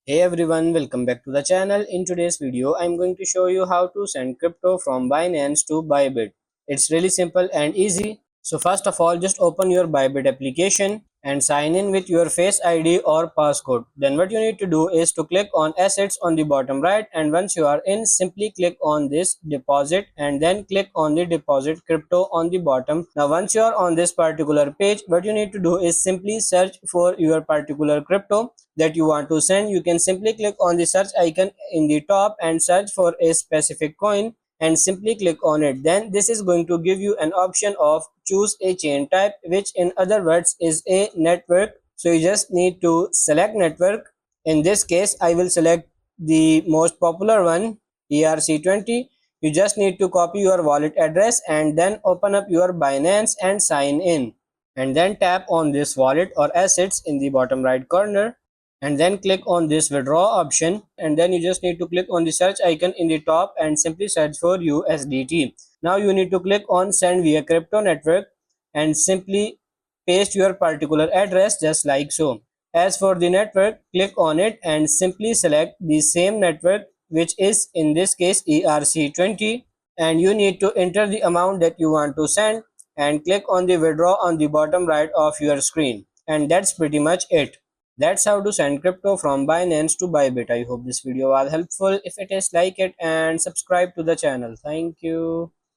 Hey everyone, welcome back to the channel. In today's video, I'm going to show you how to send crypto from Binance to Bybit. It's really simple and easy. So first of all, just open your Bybit application and sign in with your Face ID or passcode. Then what you need to do is to click on assets on the bottom right, and once you are in, simply click on this deposit and then click on the deposit crypto on the bottom. Now once you are on this particular page, what you need to do is simply search for your particular crypto that you want to send. You can simply click on the search icon in the top and search for a specific coin and simply click on it. Then this is going to give you an option of choose a chain type, which in other words is a network. So you just need to select network. In this case, I will select the most popular one, ERC20. You just need to copy your wallet address and then open up your Binance and sign in, and then tap on this wallet or assets in the bottom right corner and then click on this withdraw option, and then you just need to click on the search icon in the top and simply search for USDT. Now you need to click on send via crypto network and simply paste your particular address just like so. As for the network, click on it and simply select the same network, which is in this case ERC20, and you need to enter the amount that you want to send and click on the withdraw on the bottom right of your screen, and that's pretty much it. That's how to send crypto from Binance to Bybit. I hope this video was helpful. If it is, like it and subscribe to the channel. Thank you.